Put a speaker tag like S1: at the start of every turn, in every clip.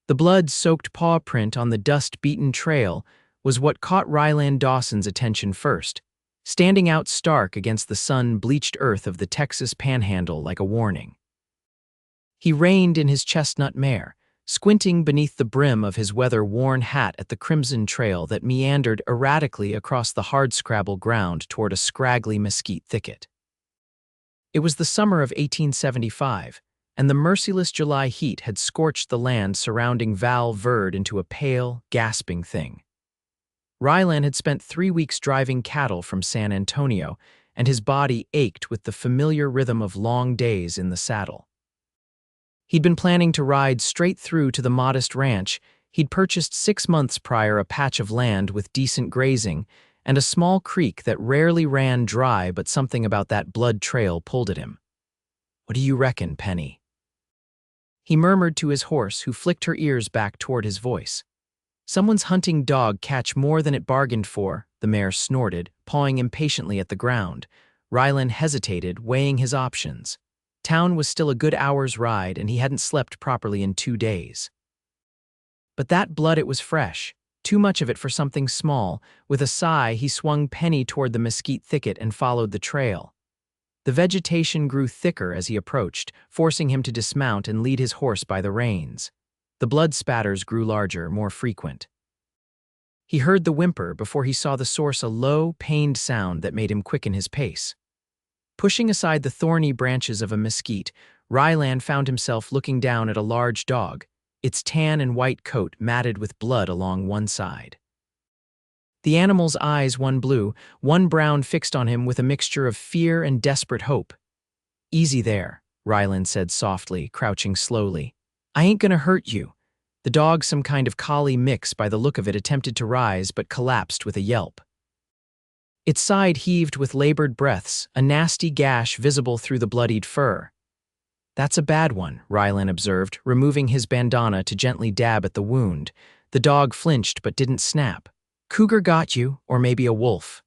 S1: The blood-soaked paw print on the dust-beaten trail was what caught Rylan Dawson's attention first, standing out stark against the sun-bleached earth of the Texas Panhandle like a warning. He reined in his chestnut mare, squinting beneath the brim of his weather-worn hat at the crimson trail that meandered erratically across the hardscrabble ground toward a scraggly mesquite thicket. It was the summer of 1875, and the merciless July heat had scorched the land surrounding Val Verde into a pale, gasping thing. Rylan had spent 3 weeks driving cattle from San Antonio, and his body ached with the familiar rhythm of long days in the saddle. He'd been planning to ride straight through to the modest ranch he'd purchased 6 months prior, a patch of land with decent grazing and a small creek that rarely ran dry, but something about that blood trail pulled at him. "What do you reckon, Penny?" He murmured to his horse, who flicked her ears back toward his voice. "Someone's hunting dog catch more than it bargained for," the mare snorted, pawing impatiently at the ground. Rylan hesitated, weighing his options. Town was still a good hour's ride, and he hadn't slept properly in 2 days. But that blood, it was fresh, too much of it for something small. With a sigh, he swung Penny toward the mesquite thicket and followed the trail. The vegetation grew thicker as he approached, forcing him to dismount and lead his horse by the reins. The blood spatters grew larger, more frequent. He heard the whimper before he saw the source, a low, pained sound that made him quicken his pace. Pushing aside the thorny branches of a mesquite, Rylan found himself looking down at a large dog, its tan and white coat matted with blood along one side. The animal's eyes, one blue, one brown, fixed on him with a mixture of fear and desperate hope. "Easy there," Rylan said softly, crouching slowly. "I ain't gonna hurt you." The dog, some kind of collie mix by the look of it, attempted to rise but collapsed with a yelp. Its side heaved with labored breaths, a nasty gash visible through the bloodied fur. "That's a bad one," Rylan observed, removing his bandana to gently dab at the wound. The dog flinched but didn't snap. "Cougar got you, or maybe a wolf."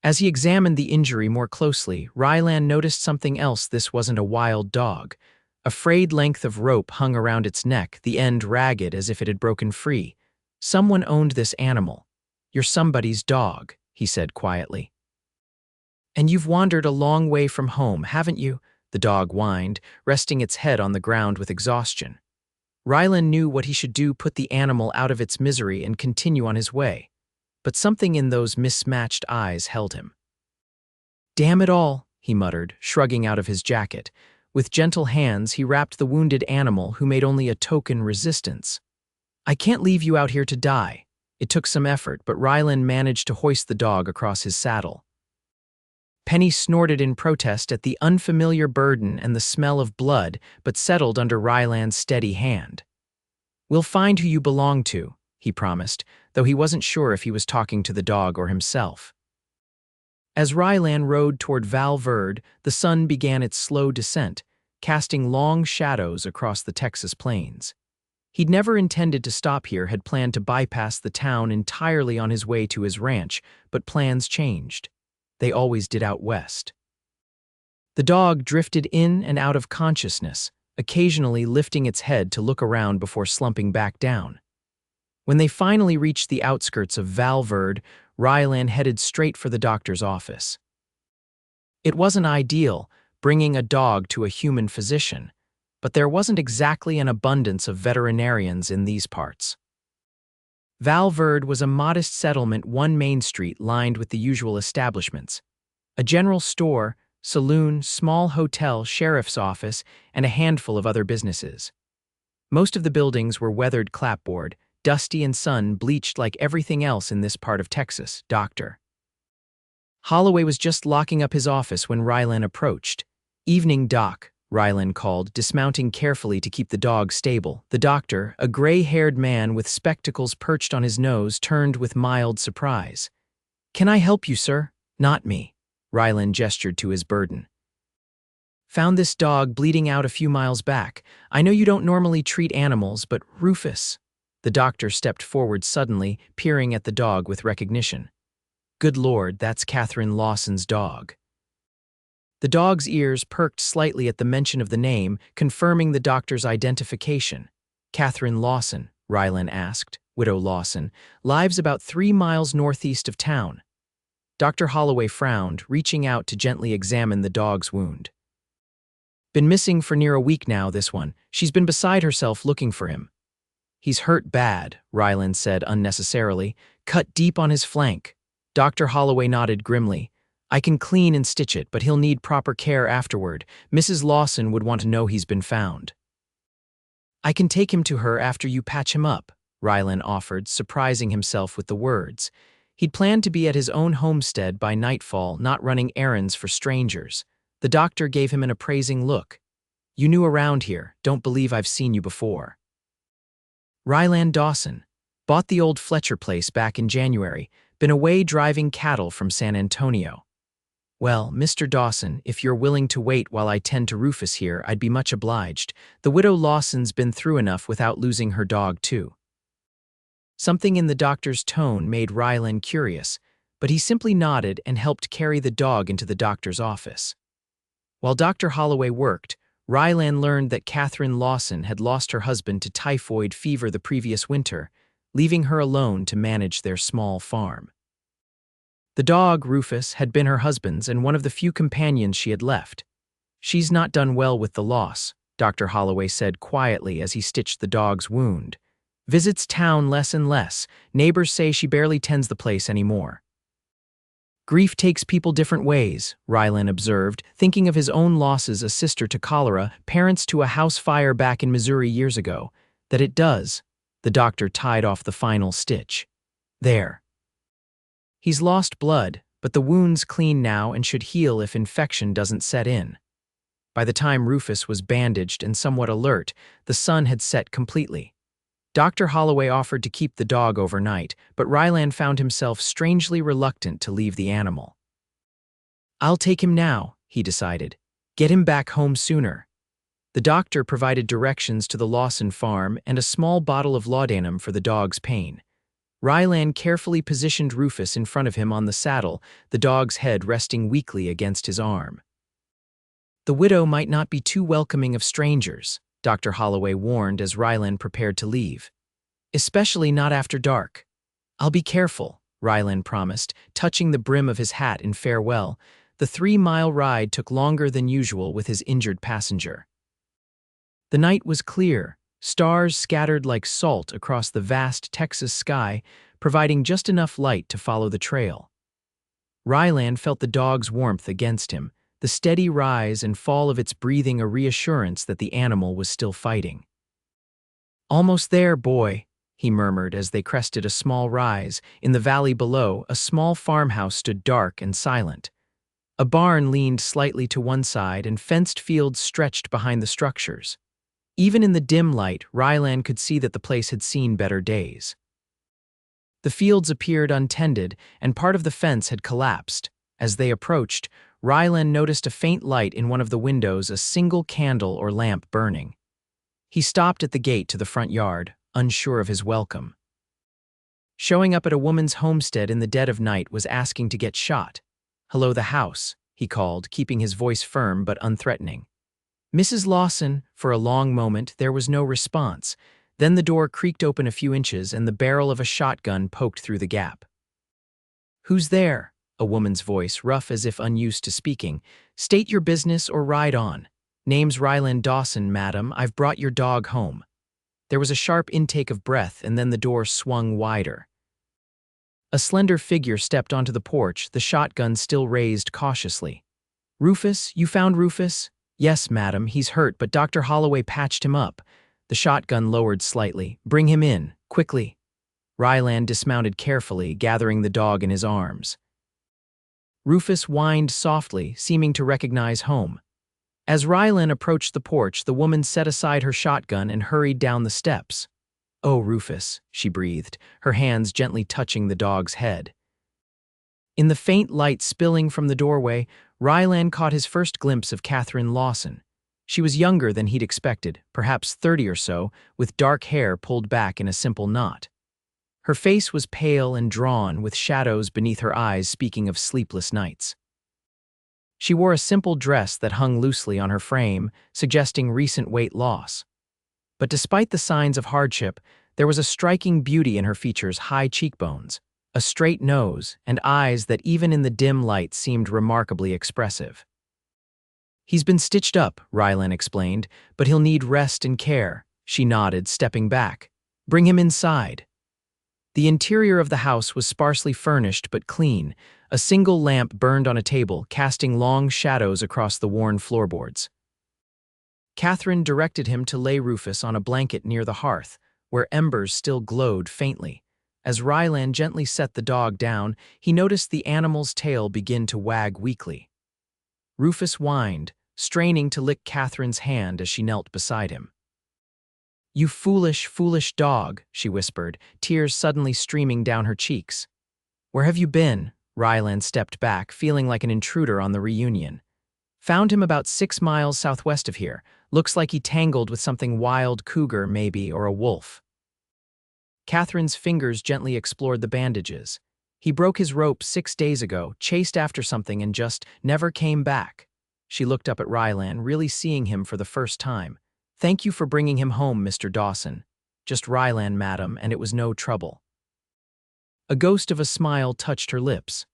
S1: As he examined the injury more closely, Rylan noticed something else. This wasn't a wild dog. A frayed length of rope hung around its neck, the end ragged as if it had broken free. "Someone owned this animal. You're somebody's dog," he said quietly. "And you've wandered a long way from home, haven't you?" the dog whined, resting its head on the ground with exhaustion. Rylan knew what he should do: put the animal out of its misery and continue on his way. But something in those mismatched eyes held him. "Damn it all," he muttered, shrugging out of his jacket. With gentle hands, he wrapped the wounded animal, who made only a token resistance. "I can't leave you out here to die." It took some effort, but Rylan managed to hoist the dog across his saddle. Penny snorted in protest at the unfamiliar burden and the smell of blood, but settled under Rylan's steady hand. "We'll find who you belong to," he promised, though he wasn't sure if he was talking to the dog or himself. As Rylan rode toward Val Verde, the sun began its slow descent, casting long shadows across the Texas plains. He'd never intended to stop here, had planned to bypass the town entirely on his way to his ranch, but plans changed. They always did out west. The dog drifted in and out of consciousness, occasionally lifting its head to look around before slumping back down. When they finally reached the outskirts of Val Verde, Rylan headed straight for the doctor's office. It wasn't ideal, bringing a dog to a human physician, but there wasn't exactly an abundance of veterinarians in these parts. Val Verde was a modest settlement, one main street lined with the usual establishments: a general store, saloon, small hotel, sheriff's office, and a handful of other businesses. Most of the buildings were weathered clapboard, dusty and sun-bleached like everything else in this part of Texas. Dr. Holloway was just locking up his office when Rylan approached. "Evening, Doc," Rylan called, dismounting carefully to keep the dog stable. The doctor, a gray-haired man with spectacles perched on his nose, turned with mild surprise. "Can I help you, sir?" "Not me." Rylan gestured to his burden. "Found this dog bleeding out a few miles back. I know you don't normally treat animals, but Rufus." The doctor stepped forward suddenly, peering at the dog with recognition. "Good Lord, that's Katherine Lawson's dog." The dog's ears perked slightly at the mention of the name, confirming the doctor's identification. Katherine Lawson? Rylan asked. Widow Lawson, lives about 3 miles northeast of town. Dr. Holloway frowned, reaching out to gently examine the dog's wound. Been missing for near a week now, this one. She's been beside herself looking for him. He's hurt bad, Rylan said unnecessarily, cut deep on his flank. Dr. Holloway nodded grimly. I can clean and stitch it, but he'll need proper care afterward. Mrs. Lawson would want to know he's been found. I can take him to her after you patch him up, Rylan offered, surprising himself with the words. He'd planned to be at his own homestead by nightfall, not running errands for strangers. The doctor gave him an appraising look. You new around here, don't believe I've seen you before. Rylan Dawson. Bought the old Fletcher place back in January, been away driving cattle from San Antonio. Well, Mr. Dawson, if you're willing to wait while I tend to Rufus here, I'd be much obliged. The widow Lawson's been through enough without losing her dog, too. Something in the doctor's tone made Rylan curious, but he simply nodded and helped carry the dog into the doctor's office. While Dr. Holloway worked, Rylan learned that Katherine Lawson had lost her husband to typhoid fever the previous winter, leaving her alone to manage their small farm. The dog, Rufus, had been her husband's and one of the few companions she had left. She's not done well with the loss, Dr. Holloway said quietly as he stitched the dog's wound. Visits town less and less. Neighbors say she barely tends the place anymore. Grief takes people different ways, Rylan observed, thinking of his own losses, a sister to cholera, parents to a house fire back in Missouri years ago. That it does. The doctor tied off the final stitch. There. He's lost blood, but the wound's clean now and should heal if infection doesn't set in. By the time Rufus was bandaged and somewhat alert, the sun had set completely. Dr. Holloway offered to keep the dog overnight, but Rylan found himself strangely reluctant to leave the animal. I'll take him now, he decided. Get him back home sooner. The doctor provided directions to the Lawson farm and a small bottle of laudanum for the dog's pain. Rylan carefully positioned Rufus in front of him on the saddle, the dog's head resting weakly against his arm. The widow might not be too welcoming of strangers, Dr. Holloway warned as Rylan prepared to leave. Especially not after dark. I'll be careful, Rylan promised, touching the brim of his hat in farewell. The 3-mile ride took longer than usual with his injured passenger. The night was clear, stars scattered like salt across the vast Texas sky, providing just enough light to follow the trail. Rylan felt the dog's warmth against him, the steady rise and fall of its breathing a reassurance that the animal was still fighting. Almost there, boy, he murmured as they crested a small rise. In the valley below, a small farmhouse stood dark and silent. A barn leaned slightly to one side and fenced fields stretched behind the structures. Even in the dim light, Rylan could see that the place had seen better days. The fields appeared untended, and part of the fence had collapsed. As they approached, Rylan noticed a faint light in one of the windows, a single candle or lamp burning. He stopped at the gate to the front yard, unsure of his welcome. Showing up at a woman's homestead in the dead of night was asking to get shot. "Hello, the house," he called, keeping his voice firm but unthreatening. "Mrs. Lawson." For a long moment, there was no response. Then the door creaked open a few inches and the barrel of a shotgun poked through the gap. "Who's there?" A woman's voice, rough as if unused to speaking. "State your business or ride on." "Name's Rylan Dawson, madam. I've brought your dog home." There was a sharp intake of breath, and then the door swung wider. A slender figure stepped onto the porch, the shotgun still raised cautiously. "Rufus? You found Rufus?" "Yes, madam. He's hurt, but Dr. Holloway patched him up." The shotgun lowered slightly. "Bring him in, quickly." Rylan dismounted carefully, gathering the dog in his arms. Rufus whined softly, seeming to recognize home. As Rylan approached the porch, the woman set aside her shotgun and hurried down the steps. "Oh, Rufus," she breathed, her hands gently touching the dog's head. In the faint light spilling from the doorway, Rylan caught his first glimpse of Katherine Lawson. She was younger than he'd expected, perhaps 30 or so, with dark hair pulled back in a simple knot. Her face was pale and drawn, with shadows beneath her eyes speaking of sleepless nights. She wore a simple dress that hung loosely on her frame, suggesting recent weight loss. But despite the signs of hardship, there was a striking beauty in her features: high cheekbones, a straight nose, and eyes that even in the dim light seemed remarkably expressive. "He's been stitched up," Rylan explained, "but he'll need rest and care." She nodded, stepping back. "Bring him inside." The interior of the house was sparsely furnished but clean. A single lamp burned on a table, casting long shadows across the worn floorboards. Katherine directed him to lay Rufus on a blanket near the hearth, where embers still glowed faintly. As Rylan gently set the dog down, he noticed the animal's tail begin to wag weakly. Rufus whined, straining to lick Katherine's hand as she knelt beside him. "You foolish, foolish dog," she whispered, tears suddenly streaming down her cheeks. "Where have you been?" Rylan stepped back, feeling like an intruder on the reunion. "Found him about 6 miles southwest of here. Looks like he tangled with something wild, cougar maybe, or a wolf." Katherine's fingers gently explored the bandages. "He broke his rope 6 days ago, chased after something and just never came back." She looked up at Rylan, really seeing him for the first time. "Thank you for bringing him home, Mr. Dawson." "Just Rylan, madam, and it was no trouble." A ghost of a smile touched her lips.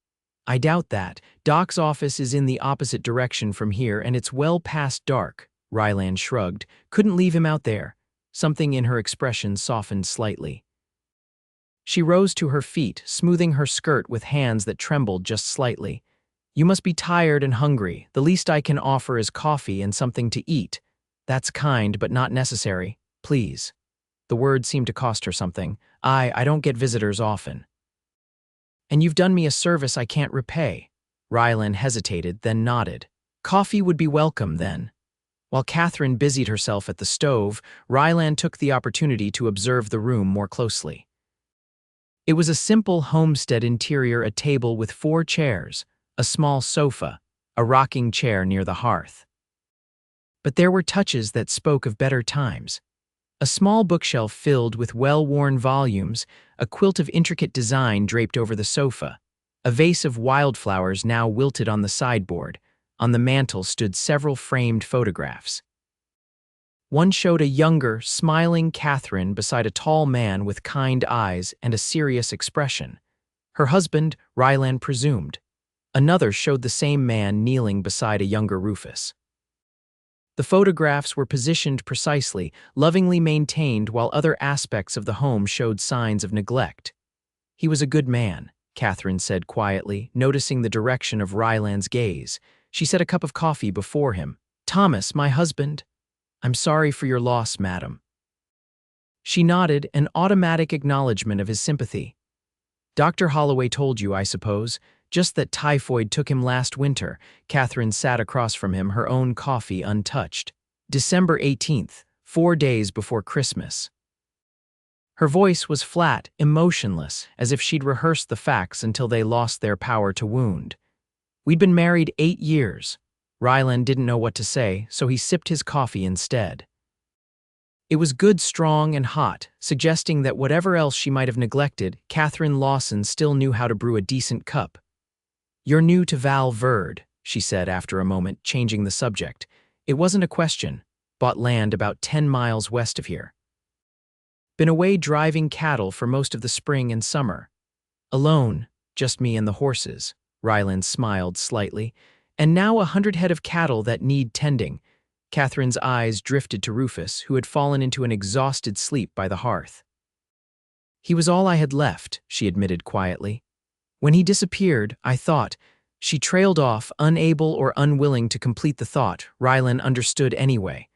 S1: "I doubt that. Doc's office is in the opposite direction from here, and it's well past dark." Rylan shrugged. "Couldn't leave him out there." Something in her expression softened slightly. She rose to her feet, smoothing her skirt with hands that trembled just slightly. "You must be tired and hungry. The least I can offer is coffee and something to eat." "That's kind, but not necessary. Please." The word seemed to cost her something. I don't get visitors often." "And you've done me a service I can't repay." Rylan hesitated, then nodded. "Coffee would be welcome, then." While Katherine busied herself at the stove, Rylan took the opportunity to observe the room more closely. It was a simple homestead interior: a table with 4 chairs, a small sofa, a rocking chair near the hearth. But there were touches that spoke of better times. A small bookshelf filled with well-worn volumes, a quilt of intricate design draped over the sofa, a vase of wildflowers now wilted on the sideboard. On the mantel stood several framed photographs. One showed a younger, smiling Katherine beside a tall man with kind eyes and a serious expression. Her husband, Rylan presumed. Another showed the same man kneeling beside a younger Rufus. The photographs were positioned precisely, lovingly maintained, while other aspects of the home showed signs of neglect. "He was a good man," Katherine said quietly, noticing the direction of Rylan's gaze. She set a cup of coffee before him. "Thomas, my husband." "I'm sorry for your loss, madam." She nodded, an automatic acknowledgement of his sympathy. "Dr. Holloway told you, I suppose. Just that typhoid took him last winter." Katherine sat across from him, her own coffee untouched. "December 18th, 4 days before Christmas." Her voice was flat, emotionless, as if she'd rehearsed the facts until they lost their power to wound. "We'd been married 8 years. Rylan didn't know what to say, so he sipped his coffee instead. It was good, strong, and hot, suggesting that whatever else she might have neglected, Katherine Lawson still knew how to brew a decent cup. "You're new to Val Verde," she said after a moment, changing the subject. "It wasn't a question. Bought land about 10 miles west of here. Been away driving cattle for most of the spring and summer. Alone, just me and the horses." Rylan smiled slightly. "And now 100 head of cattle that need tending." Katherine's eyes drifted to Rufus, who had fallen into an exhausted sleep by the hearth. "He was all I had left," she admitted quietly. "When he disappeared, I thought—" She trailed off, unable or unwilling to complete the thought. Rylan understood anyway.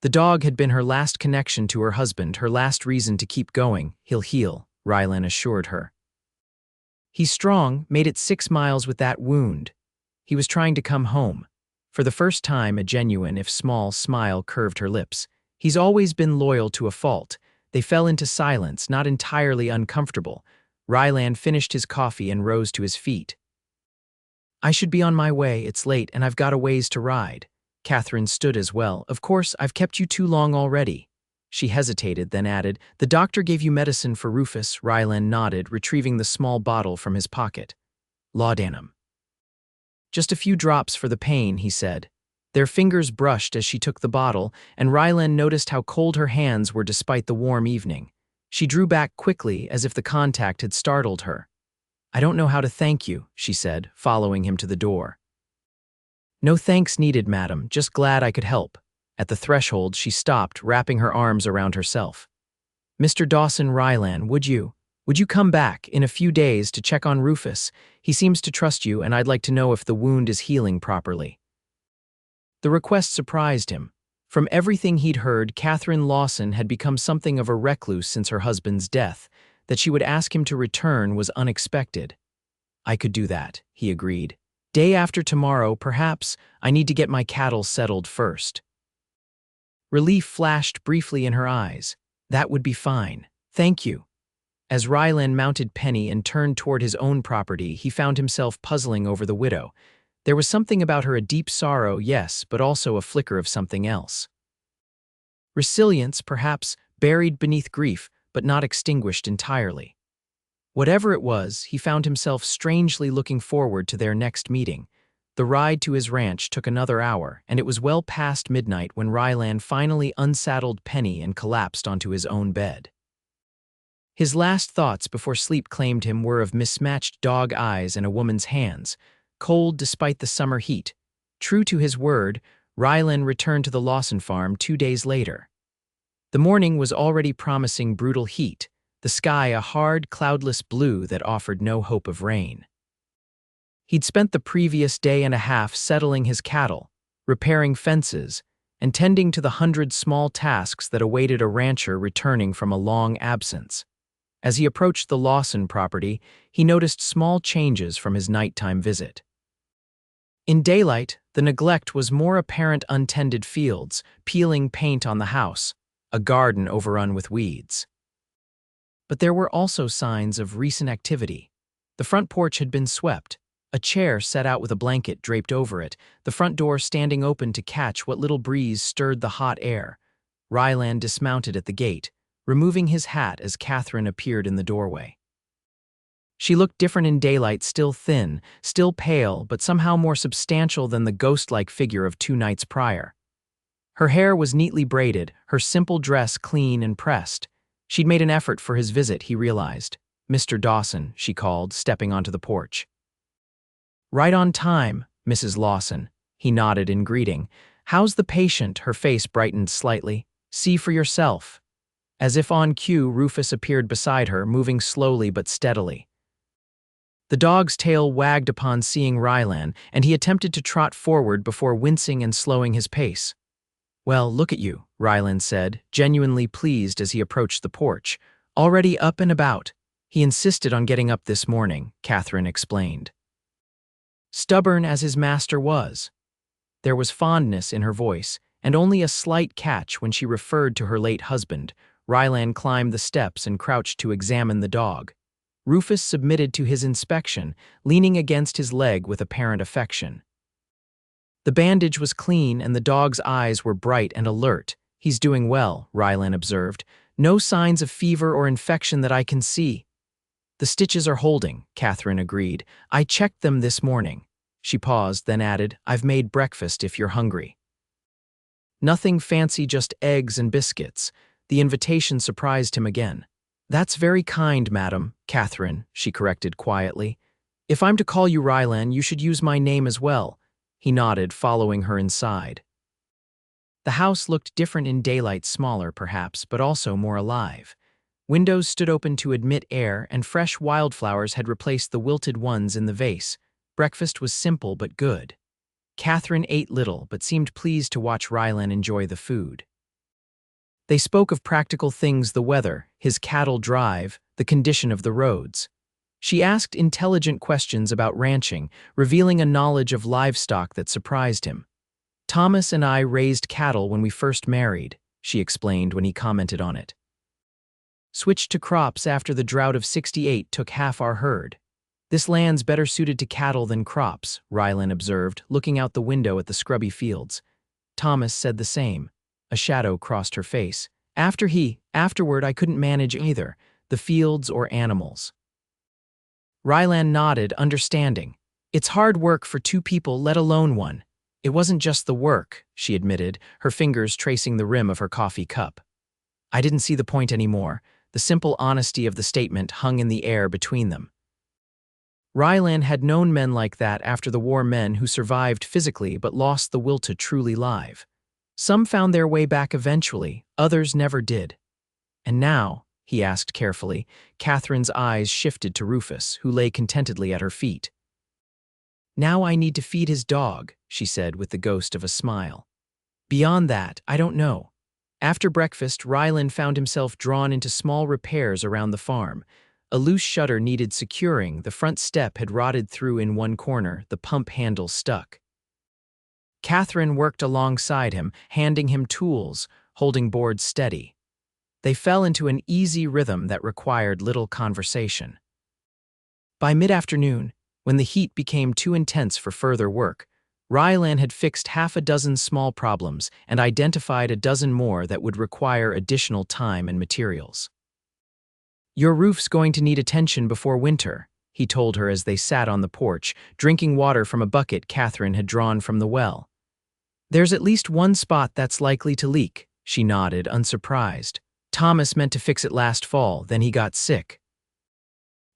S1: The dog had been her last connection to her husband, her last reason to keep going. "He'll heal," Rylan assured her. "He's strong, made it 6 miles with that wound. He was trying to come home." For the first time, a genuine, if small, smile curved her lips. "He's always been loyal to a fault." They fell into silence, not entirely uncomfortable. Rylan finished his coffee and rose to his feet. "I should be on my way. It's late, and I've got a ways to ride." Katherine stood as well. "Of course, I've kept you too long already." She hesitated, then added, "The doctor gave you medicine for Rufus." Rylan nodded, retrieving the small bottle from his pocket. "Laudanum." "Just a few drops for the pain," he said. Their fingers brushed as she took the bottle, and Rylan noticed how cold her hands were despite the warm evening. She drew back quickly as if the contact had startled her. "I don't know how to thank you," she said, following him to the door. "No thanks needed, madam, just glad I could help." At the threshold, she stopped, wrapping her arms around herself. "Mr. Dawson Rylan, would you come back in a few days to check on Rufus? He seems to trust you, and I'd like to know if the wound is healing properly." The request surprised him. From everything he'd heard, Katherine Lawson had become something of a recluse since her husband's death. That she would ask him to return was unexpected. "I could do that," he agreed. "Day after tomorrow, perhaps. I need to get my cattle settled first." Relief flashed briefly in her eyes. "That would be fine. Thank you." As Rylan mounted Penny and turned toward his own property, he found himself puzzling over the widow. There was something about her, a deep sorrow, yes, but also a flicker of something else. Resilience, perhaps, buried beneath grief, but not extinguished entirely. Whatever it was, he found himself strangely looking forward to their next meeting. The ride to his ranch took another hour, and it was well past midnight when Rylan finally unsaddled Penny and collapsed onto his own bed. His last thoughts before sleep claimed him were of mismatched dog eyes and a woman's hands, cold despite the summer heat. True to his word, Rylan returned to the Lawson farm 2 days later. The morning was already promising brutal heat, the sky a hard, cloudless blue that offered no hope of rain. He'd spent the previous day and a half settling his cattle, repairing fences, and tending to the 100 small tasks that awaited a rancher returning from a long absence. As he approached the Lawson property, he noticed small changes from his nighttime visit. In daylight, the neglect was more apparent: untended fields, peeling paint on the house, a garden overrun with weeds. But there were also signs of recent activity. The front porch had been swept, a chair set out with a blanket draped over it, the front door standing open to catch what little breeze stirred the hot air. Rylan dismounted at the gate, removing his hat as Katherine appeared in the doorway. She looked different in daylight, still thin, still pale, but somehow more substantial than the ghost-like figure of 2 nights prior. Her hair was neatly braided, her simple dress clean and pressed. She'd made an effort for his visit, he realized. "Mr. Dawson," she called, stepping onto the porch. "Right on time, Mrs. Lawson," he nodded in greeting. "How's the patient?" Her face brightened slightly. "See for yourself." As if on cue, Rufus appeared beside her, moving slowly but steadily. The dog's tail wagged upon seeing Rylan, and he attempted to trot forward before wincing and slowing his pace. "Well, look at you," Rylan said, genuinely pleased as he approached the porch. "Already up and about." "He insisted on getting up this morning," Katherine explained. Stubborn as his master was. There was fondness in her voice, and only a slight catch when she referred to her late husband. Rylan climbed the steps and crouched to examine the dog. Rufus submitted to his inspection, leaning against his leg with apparent affection. The bandage was clean and the dog's eyes were bright and alert. "He's doing well," Rylan observed. "No signs of fever or infection that I can see." "The stitches are holding," Katherine agreed. "I checked them this morning." She paused, then added, "I've made breakfast if you're hungry." Nothing fancy, just eggs and biscuits. The invitation surprised him again. "That's very kind, madam," Katherine, she corrected quietly. "If I'm to call you Rylan, you should use my name as well." He nodded, following her inside. The house looked different in daylight, smaller perhaps, but also more alive. Windows stood open to admit air, and fresh wildflowers had replaced the wilted ones in the vase. Breakfast was simple but good. Katherine ate little, but seemed pleased to watch Rylan enjoy the food. They spoke of practical things: the weather, his cattle drive, the condition of the roads. She asked intelligent questions about ranching, revealing a knowledge of livestock that surprised him. "Thomas and I raised cattle when we first married," she explained when he commented on it. "Switched to crops after the drought of '68 took half our herd. This land's better suited to cattle than crops," Rylan observed, looking out the window at the scrubby fields. Thomas said the same. A shadow crossed her face. Afterward I couldn't manage either, the fields or animals." Rylan nodded, understanding. "It's hard work for 2 people, let alone one. It wasn't just the work, she admitted, her fingers tracing the rim of her coffee cup. I didn't see the point anymore. The simple honesty of the statement hung in the air between them. Rylan had known men like that after the war, men who survived physically but lost the will to truly live. Some found their way back eventually, others never did. And now, he asked carefully, Catherine's eyes shifted to Rufus, who lay contentedly at her feet. Now I need to feed his dog, she said with the ghost of a smile. Beyond that, I don't know. After breakfast, Rylan found himself drawn into small repairs around the farm. A loose shutter needed securing, the front step had rotted through in one corner, the pump handle stuck. Katherine worked alongside him, handing him tools, holding boards steady. They fell into an easy rhythm that required little conversation. By mid-afternoon, when the heat became too intense for further work, Rylan had fixed half a dozen small problems and identified a dozen more that would require additional time and materials. Your roof's going to need attention before winter, he told her as they sat on the porch, drinking water from a bucket Katherine had drawn from the well. There's at least one spot that's likely to leak, she nodded, unsurprised. Thomas meant to fix it last fall, then he got sick.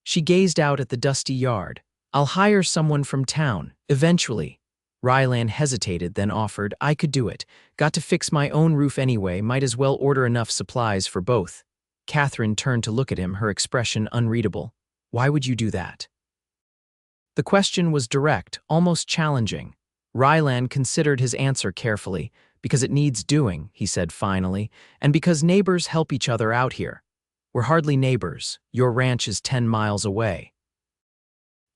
S1: She gazed out at the dusty yard. I'll hire someone from town, eventually. Rylan hesitated, then offered, I could do it. Got to fix my own roof anyway, might as well order enough supplies for both. Katherine turned to look at him, her expression unreadable. Why would you do that? The question was direct, almost challenging. Rylan considered his answer carefully. Because it needs doing, he said finally, and because neighbors help each other out here. We're hardly neighbors. Your ranch is 10 miles away.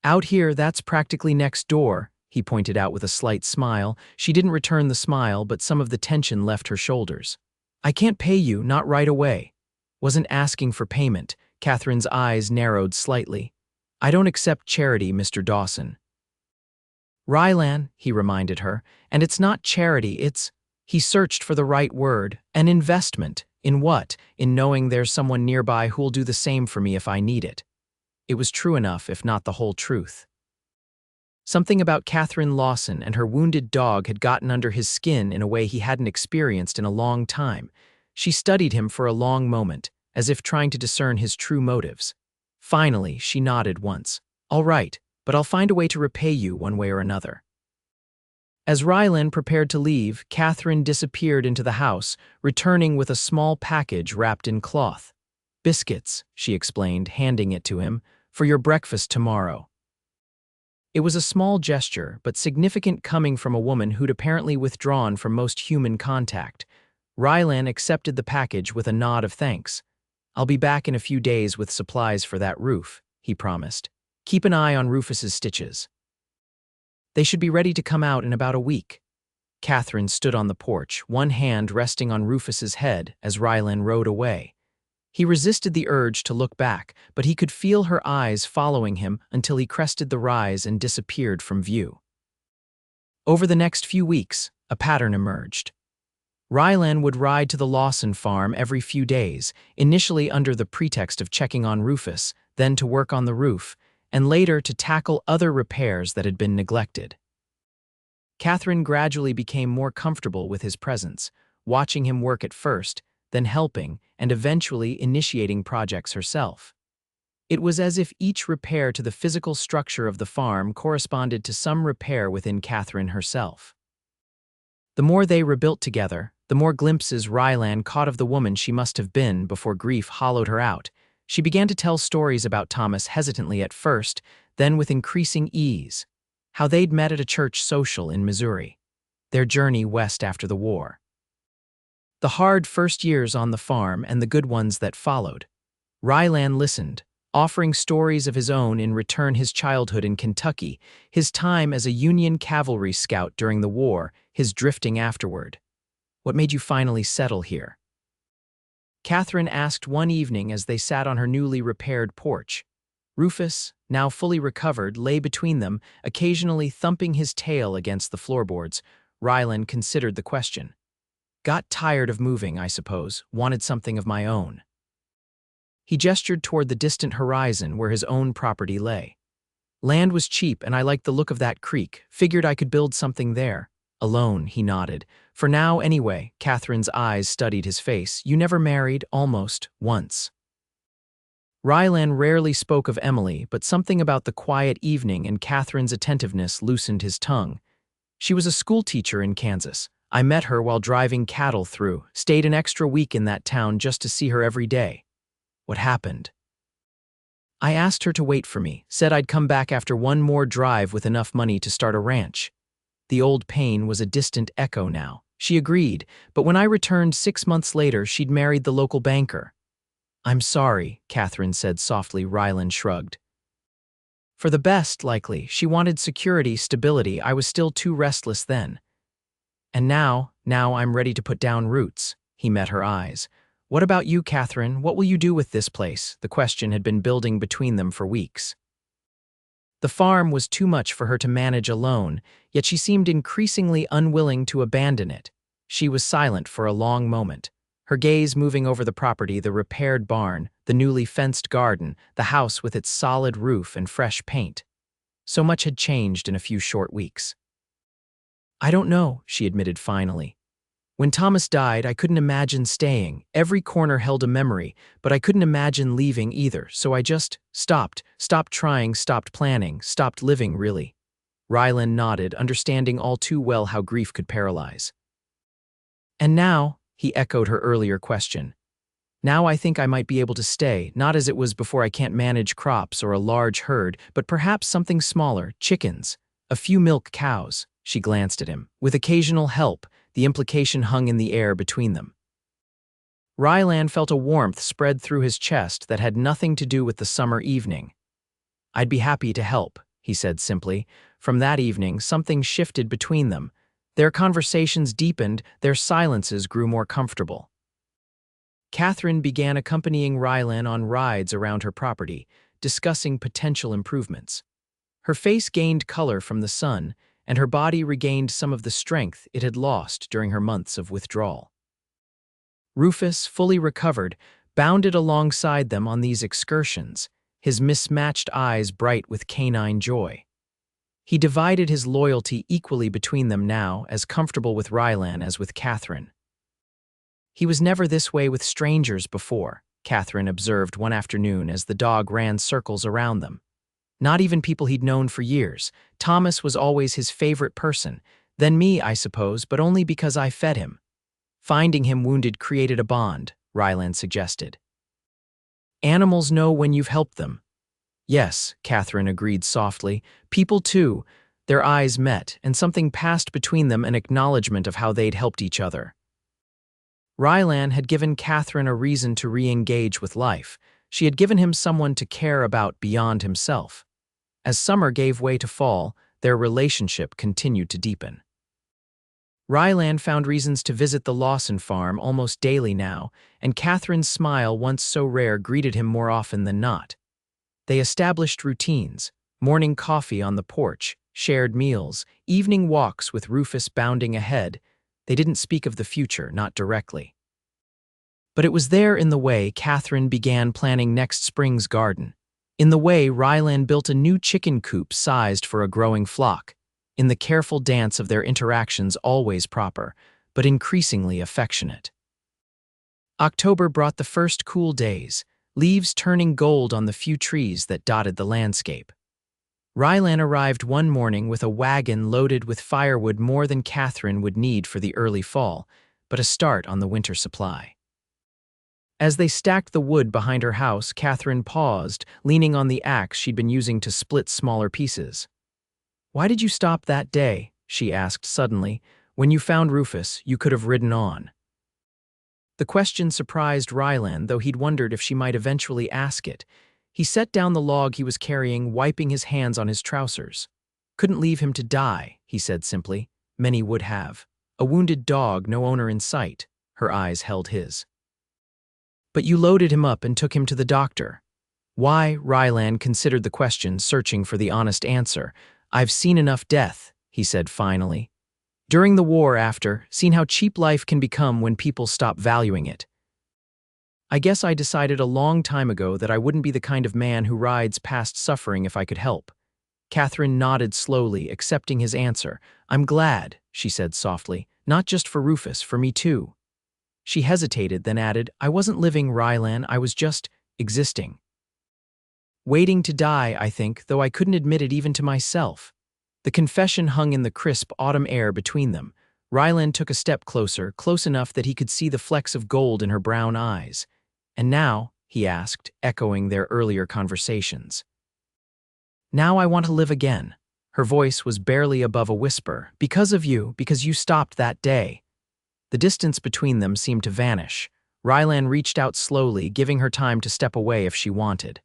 S1: Out here, that's practically next door, he pointed out with a slight smile. She didn't return the smile, but some of the tension left her shoulders. I can't pay you, not right away. Wasn't asking for payment. Catherine's eyes narrowed slightly. I don't accept charity, Mr. Dawson. Rylan, he reminded her, and it's not charity, it's... He searched for the right word. An investment. In what? In knowing there's someone nearby who'll do the same for me if I need it. It was true enough, if not the whole truth. Something about Katherine Lawson and her wounded dog had gotten under his skin in a way he hadn't experienced in a long time. She studied him for a long moment, as if trying to discern his true motives. Finally, she nodded once. All right, but I'll find a way to repay you one way or another. As Rylan prepared to leave, Katherine disappeared into the house, returning with a small package wrapped in cloth. Biscuits, she explained, handing it to him, for your breakfast tomorrow. It was a small gesture, but significant coming from a woman who'd apparently withdrawn from most human contact. Rylan accepted the package with a nod of thanks. I'll be back in a few days with supplies for that roof, he promised. Keep an eye on Rufus's stitches. They should be ready to come out in about a week. Katherine stood on the porch, one hand resting on Rufus's head as Rylan rode away. He resisted the urge to look back, but he could feel her eyes following him until he crested the rise and disappeared from view. Over the next few weeks, a pattern emerged. Rylan would ride to the Lawson farm every few days, initially under the pretext of checking on Rufus, then to work on the roof, and later to tackle other repairs that had been neglected. Katherine gradually became more comfortable with his presence, watching him work at first, then helping, and eventually initiating projects herself. It was as if each repair to the physical structure of the farm corresponded to some repair within Katherine herself. The more they rebuilt together, the more glimpses Rylan caught of the woman she must have been before grief hollowed her out. She began to tell stories about Thomas hesitantly at first, then with increasing ease. How they'd met at a church social in Missouri. Their journey west after the war. The hard first years on the farm and the good ones that followed. Rylan listened, offering stories of his own in return: his childhood in Kentucky, his time as a Union cavalry scout during the war, his drifting afterward. What made you finally settle here? Katherine asked one evening as they sat on her newly repaired porch. Rufus, now fully recovered, lay between them, occasionally thumping his tail against the floorboards. Rylan considered the question. Got tired of moving, I suppose, wanted something of my own. He gestured toward the distant horizon where his own property lay. Land was cheap and I liked the look of that creek, figured I could build something there. Alone, he nodded. For now, anyway. Catherine's eyes studied his face. You never married, almost, once. Rylan rarely spoke of Emily, but something about the quiet evening and Catherine's attentiveness loosened his tongue. She was a schoolteacher in Kansas. I met her while driving cattle through, stayed an extra week in that town just to see her every day. What happened? I asked her to wait for me, said I'd come back after one more drive with enough money to start a ranch. The old pain was a distant echo now. She agreed, but when I returned 6 months later, she'd married the local banker. I'm sorry, Katherine said softly. Rylan shrugged. For the best, likely. She wanted security, stability. I was still too restless then. And now I'm ready to put down roots. He met her eyes. What about you, Katherine? What will you do with this place? The question had been building between them for weeks. The farm was too much for her to manage alone, yet she seemed increasingly unwilling to abandon it. She was silent for a long moment, her gaze moving over the property, the repaired barn, the newly fenced garden, the house with its solid roof and fresh paint. So much had changed in a few short weeks. I don't know, she admitted finally. When Thomas died, I couldn't imagine staying. Every corner held a memory, but I couldn't imagine leaving either, so I just stopped trying, stopped planning, stopped living, really. Rylan nodded, understanding all too well how grief could paralyze. And now, he echoed her earlier question. Now I think I might be able to stay, not as it was before. I can't manage crops or a large herd, but perhaps something smaller, chickens, a few milk cows. She glanced at him. With occasional help, the implication hung in the air between them. Rylan felt a warmth spread through his chest that had nothing to do with the summer evening. I'd be happy to help, he said simply. From that evening, something shifted between them. Their conversations deepened, their silences grew more comfortable. Katherine began accompanying Rylan on rides around her property, discussing potential improvements. Her face gained color from the sun, and her body regained some of the strength it had lost during her months of withdrawal. Rufus, fully recovered, bounded alongside them on these excursions, his mismatched eyes bright with canine joy. He divided his loyalty equally between them now, as comfortable with Rylan as with Katherine. He was never this way with strangers before, Katherine observed one afternoon as the dog ran circles around them. Not even people he'd known for years. Thomas was always his favorite person, then me, I suppose, but only because I fed him. Finding him wounded created a bond, Rylan suggested. Animals know when you've helped them. Yes, Katherine agreed softly. People too. Their eyes met, and something passed between them, an acknowledgement of how they'd helped each other. Rylan had given Katherine a reason to re-engage with life. She had given him someone to care about beyond himself. As summer gave way to fall, their relationship continued to deepen. Rylan found reasons to visit the Lawson farm almost daily now, and Katherine's smile, once so rare, greeted him more often than not. They established routines, morning coffee on the porch, shared meals, evening walks with Rufus bounding ahead. They didn't speak of the future, not directly. But it was there in the way Katherine began planning next spring's garden. In the way Rylan built a new chicken coop sized for a growing flock. In the careful dance of their interactions, always proper, but increasingly affectionate. October brought the first cool days, leaves turning gold on the few trees that dotted the landscape. Rylan arrived one morning with a wagon loaded with firewood, more than Katherine would need for the early fall, but a start on the winter supply. As they stacked the wood behind her house, Katherine paused, leaning on the axe she'd been using to split smaller pieces. "Why did you stop that day?" she asked suddenly. "When you found Rufus, you could have ridden on." The question surprised Rylan, though he'd wondered if she might eventually ask it. He set down the log he was carrying, wiping his hands on his trousers. "Couldn't leave him to die," he said simply. "Many would have. A wounded dog, no owner in sight." Her eyes held his. "But you loaded him up and took him to the doctor." "Why?" Rylan considered the question, searching for the honest answer. "I've seen enough death," he said finally. "During the war, after, seen how cheap life can become when people stop valuing it. I guess I decided a long time ago that I wouldn't be the kind of man who rides past suffering if I could help." Katherine nodded slowly, accepting his answer. "I'm glad," she said softly. "Not just for Rufus, for me too." She hesitated, then added, "I wasn't living, Rylan, I was just existing. Waiting to die, I think, though I couldn't admit it even to myself." The confession hung in the crisp autumn air between them. Rylan took a step closer, close enough that he could see the flecks of gold in her brown eyes. "And now?" he asked, echoing their earlier conversations. "Now I want to live again." Her voice was barely above a whisper. "Because of you, because you stopped that day." The distance between them seemed to vanish. Rylan reached out slowly, giving her time to step away if she wanted.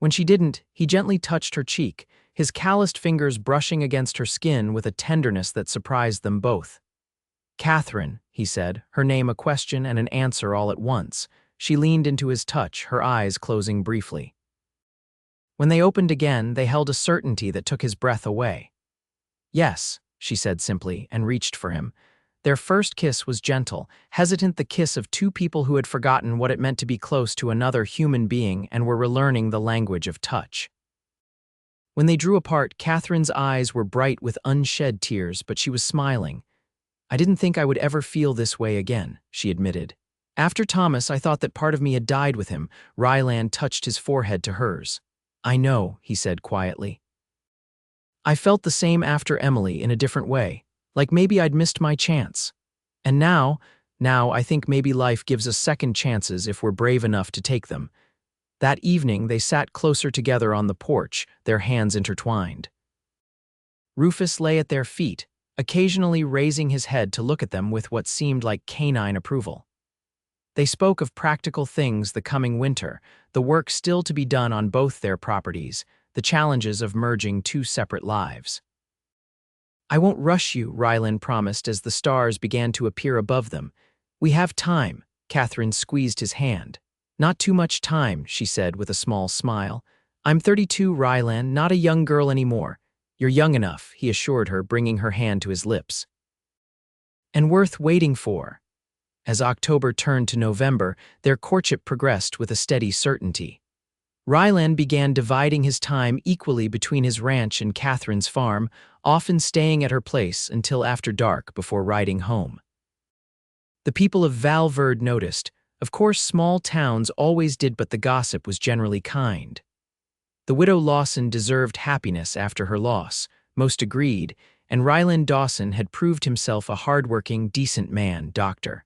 S1: When she didn't, he gently touched her cheek, his calloused fingers brushing against her skin with a tenderness that surprised them both. "Katherine," he said, her name a question and an answer all at once. She leaned into his touch, her eyes closing briefly. When they opened again, they held a certainty that took his breath away. "Yes," she said simply, and reached for him. Their first kiss was gentle, hesitant, the kiss of two people who had forgotten what it meant to be close to another human being and were relearning the language of touch. When they drew apart, Katherine's eyes were bright with unshed tears, but she was smiling. "I didn't think I would ever feel this way again," she admitted. "After Thomas, I thought that part of me had died with him." Rylan touched his forehead to hers. "I know," he said quietly. "I felt the same after Emily in a different way. Like maybe I'd missed my chance. And now I think maybe life gives us second chances if we're brave enough to take them." That evening, they sat closer together on the porch, their hands intertwined. Rufus lay at their feet, occasionally raising his head to look at them with what seemed like canine approval. They spoke of practical things, the coming winter, the work still to be done on both their properties, the challenges of merging two separate lives. "I won't rush you," Rylan promised as the stars began to appear above them. "We have time." Katherine squeezed his hand. "Not too much time," she said with a small smile. "I'm 32, Rylan, not a young girl anymore." "You're young enough," he assured her, bringing her hand to his lips. "And worth waiting for." As October turned to November, their courtship progressed with a steady certainty. Rylan began dividing his time equally between his ranch and Katherine's farm, often staying at her place until after dark before riding home. The people of Valverde noticed. Of course, small towns always did, but the gossip was generally kind. The widow Lawson deserved happiness after her loss, most agreed, and Rylan Dawson had proved himself a hard-working, decent man, doctor.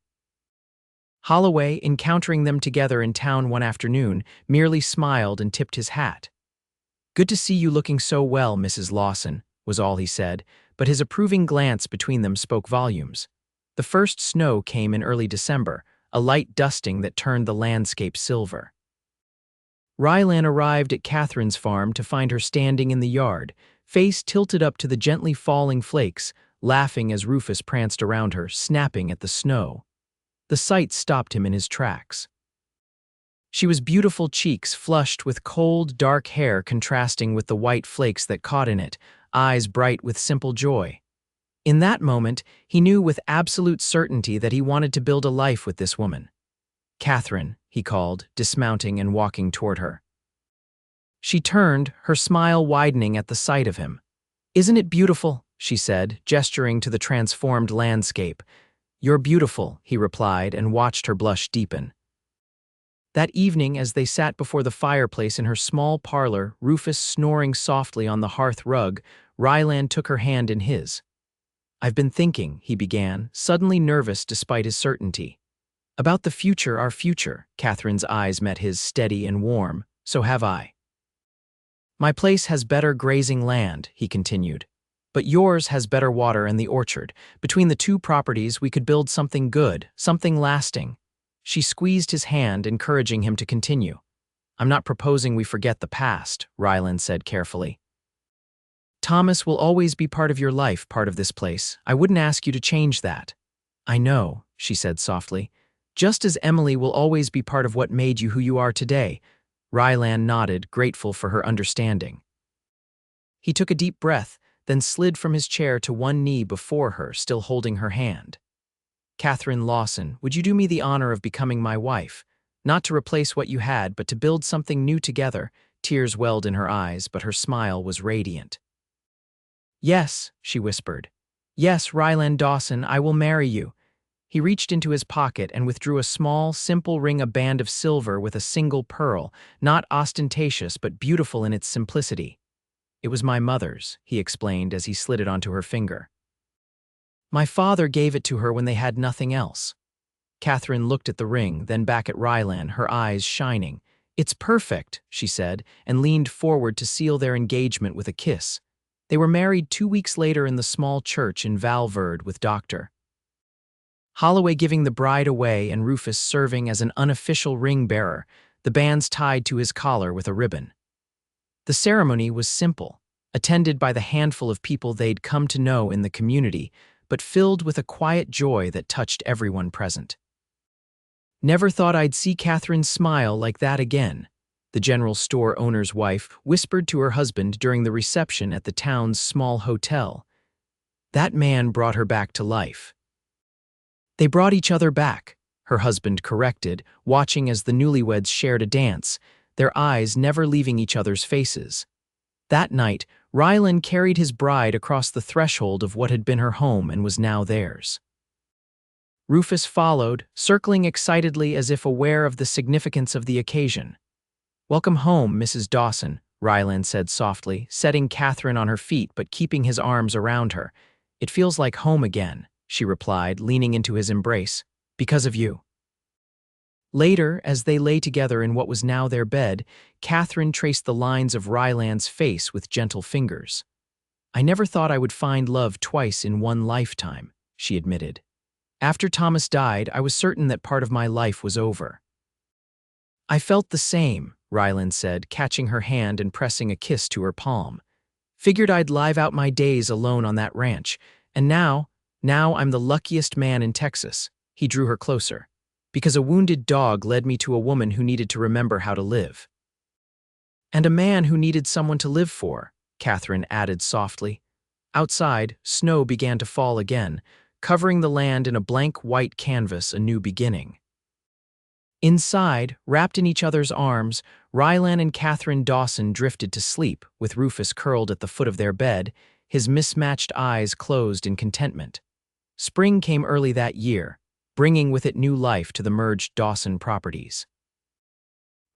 S1: Holloway, encountering them together in town one afternoon, merely smiled and tipped his hat. "Good to see you looking so well, Mrs. Lawson," was all he said, but his approving glance between them spoke volumes. The first snow came in early December, a light dusting that turned the landscape silver. Rylan arrived at Katherine's farm to find her standing in the yard, face tilted up to the gently falling flakes, laughing as Rufus pranced around her, snapping at the snow. The sight stopped him in his tracks. She was beautiful, cheeks flushed with cold, dark hair contrasting with the white flakes that caught in it, eyes bright with simple joy. In that moment, he knew with absolute certainty that he wanted to build a life with this woman. "Katherine," he called, dismounting and walking toward her. She turned, her smile widening at the sight of him. "Isn't it beautiful?" she said, gesturing to the transformed landscape. "You're beautiful," he replied, and watched her blush deepen. That evening, as they sat before the fireplace in her small parlor, Rufus snoring softly on the hearth rug, Rylan took her hand in his. "I've been thinking," he began, suddenly nervous despite his certainty. "About the future, our future." Katherine's eyes met his, steady and warm. "So have I. My place has better grazing land," he continued. "But yours has better water and the orchard. Between the two properties, we could build something good, something lasting." She squeezed his hand, encouraging him to continue. "I'm not proposing we forget the past," Rylan said carefully. "Thomas will always be part of your life, part of this place. I wouldn't ask you to change that." "I know," she said softly. "Just as Emily will always be part of what made you who you are today." Rylan nodded, grateful for her understanding. He took a deep breath, then slid from his chair to one knee before her, still holding her hand. "Katherine Lawson, would you do me the honor of becoming my wife? Not to replace what you had, but to build something new together, Tears welled in her eyes, but her smile was radiant. "Yes," she whispered. "Yes, Rylan Dawson, I will marry you." He reached into his pocket and withdrew a small, simple ring, a band of silver with a single pearl, not ostentatious but beautiful in its simplicity. "It was my mother's," he explained as he slid it onto her finger. "My father gave it to her when they had nothing else." Katherine looked at the ring, then back at Rylan, her eyes shining. "It's perfect," she said, and leaned forward to seal their engagement with a kiss. They were married 2 weeks later in the small church in Valverde with Dr. Holloway giving the bride away and Rufus serving as an unofficial ring bearer, the bands tied to his collar with a ribbon. The ceremony was simple, attended by the handful of people they'd come to know in the community, but filled with a quiet joy that touched everyone present. "Never thought I'd see Katherine smile like that again," the general store owner's wife whispered to her husband during the reception at the town's small hotel. "That man brought her back to life." "They brought each other back," her husband corrected, watching as the newlyweds shared a dance, their eyes never leaving each other's faces. That night, Rylan carried his bride across the threshold of what had been her home and was now theirs. Rufus followed, circling excitedly as if aware of the significance of the occasion. "Welcome home, Mrs. Dawson," Rylan said softly, setting Katherine on her feet but keeping his arms around her. "It feels like home again," she replied, leaning into his embrace, "because of you." Later, as they lay together in what was now their bed, Katherine traced the lines of Rylan's face with gentle fingers. "I never thought I would find love twice in one lifetime," she admitted. "After Thomas died, I was certain that part of my life was over." "I felt the same," Rylan said, catching her hand and pressing a kiss to her palm. "Figured I'd live out my days alone on that ranch, and now I'm the luckiest man in Texas." He drew her closer. "Because a wounded dog led me to a woman who needed to remember how to live." "And a man who needed someone to live for," Katherine added softly. Outside, snow began to fall again, covering the land in a blank white canvas, a new beginning. Inside, wrapped in each other's arms, Rylan and Katherine Dawson drifted to sleep, with Rufus curled at the foot of their bed, his mismatched eyes closed in contentment. Spring came early that year, bringing with it new life to the merged Dawson properties.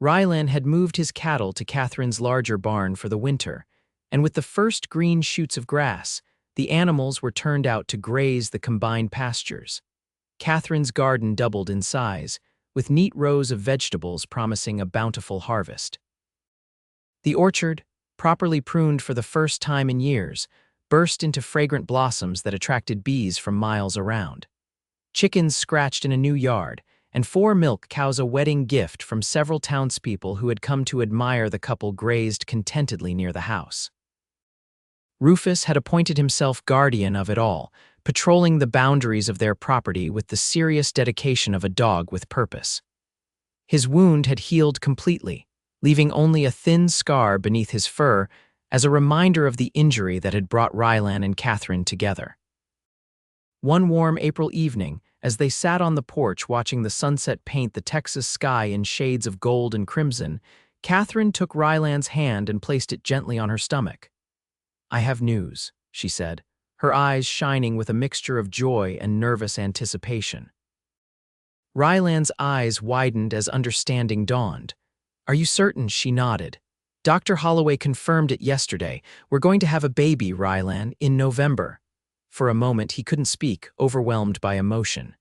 S1: Rylan had moved his cattle to Katherine's larger barn for the winter, and with the first green shoots of grass, the animals were turned out to graze the combined pastures. Katherine's garden doubled in size, with neat rows of vegetables promising a bountiful harvest. The orchard, properly pruned for the first time in years, burst into fragrant blossoms that attracted bees from miles around. Chickens scratched in a new yard, and 4 milk cows, a wedding gift from several townspeople who had come to admire the couple, grazed contentedly near the house. Rufus had appointed himself guardian of it all, patrolling the boundaries of their property with the serious dedication of a dog with purpose. His wound had healed completely, leaving only a thin scar beneath his fur as a reminder of the injury that had brought Rylan and Katherine together. One warm April evening, as they sat on the porch watching the sunset paint the Texas sky in shades of gold and crimson, Katherine took Rylan's hand and placed it gently on her stomach. "I have news," she said, her eyes shining with a mixture of joy and nervous anticipation. Rylan's eyes widened as understanding dawned. "Are you certain?" She nodded. "Dr. Holloway confirmed it yesterday. We're going to have a baby, Rylan, in November." For a moment he couldn't speak, overwhelmed by emotion.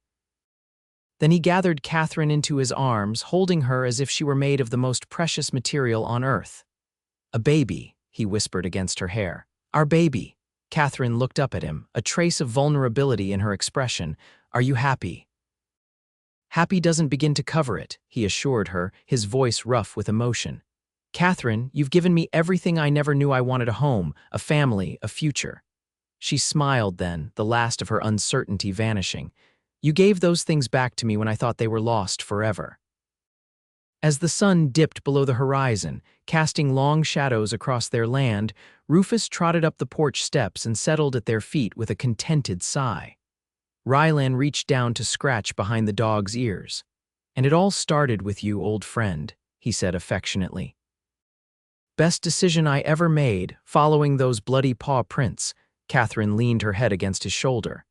S1: Then he gathered Katherine into his arms, holding her as if she were made of the most precious material on earth. "A baby," he whispered against her hair. "Our baby." Katherine looked up at him, a trace of vulnerability in her expression. "Are you happy?" "Happy doesn't begin to cover it," he assured her, his voice rough with emotion. "Katherine, you've given me everything I never knew I wanted: a home, a family, a future." She smiled then, the last of her uncertainty vanishing. "You gave those things back to me when I thought they were lost forever." As the sun dipped below the horizon, casting long shadows across their land, Rufus trotted up the porch steps and settled at their feet with a contented sigh. Rylan reached down to scratch behind the dog's ears. "And it all started with you, old friend," he said affectionately. Best decision I ever made, following those bloody paw prints. Katherine leaned her head against his shoulder.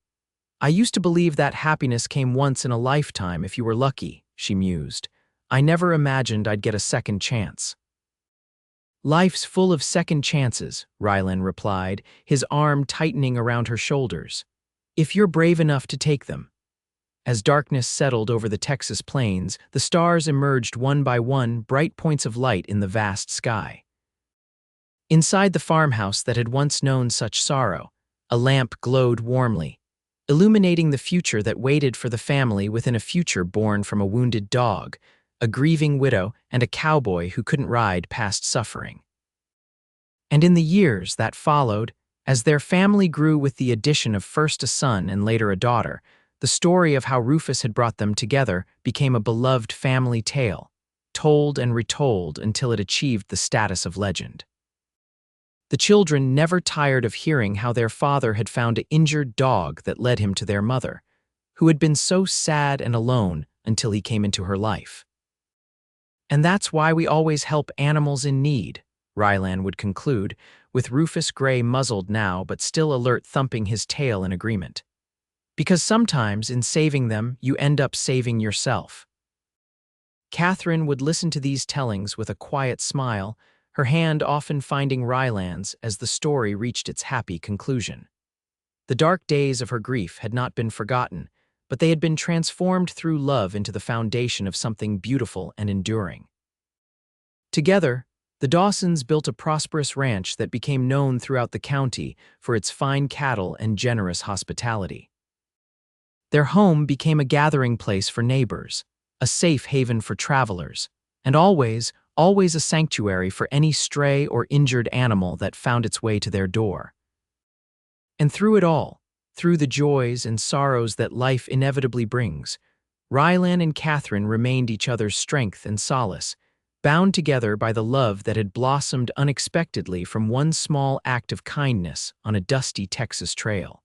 S1: I used to believe that happiness came once in a lifetime if you were lucky, she mused. I never imagined I'd get a second chance. Life's full of second chances, Rylan replied, his arm tightening around her shoulders. If you're brave enough to take them. As darkness settled over the Texas plains, the stars emerged one by one, bright points of light in the vast sky. Inside the farmhouse that had once known such sorrow, a lamp glowed warmly, illuminating the future that waited for the family within a future born from a wounded dog, a grieving widow, and a cowboy who couldn't ride past suffering. And in the years that followed, as their family grew with the addition of first a son and later a daughter, the story of how Rufus had brought them together became a beloved family tale, told and retold until it achieved the status of legend. The children never tired of hearing how their father had found an injured dog that led him to their mother, who had been so sad and alone until he came into her life. And that's why we always help animals in need, Rylan would conclude, with Rufus Gray muzzled now but still alert, thumping his tail in agreement. Because sometimes in saving them, you end up saving yourself. Katherine would listen to these tellings with a quiet smile, her hand often finding Rylan's as the story reached its happy conclusion. The dark days of her grief had not been forgotten, but they had been transformed through love into the foundation of something beautiful and enduring. Together, the Dawsons built a prosperous ranch that became known throughout the county for its fine cattle and generous hospitality. Their home became a gathering place for neighbors, a safe haven for travelers, and always a sanctuary for any stray or injured animal that found its way to their door. And through it all, through the joys and sorrows that life inevitably brings, Rylan and Katherine remained each other's strength and solace, bound together by the love that had blossomed unexpectedly from one small act of kindness on a dusty Texas trail.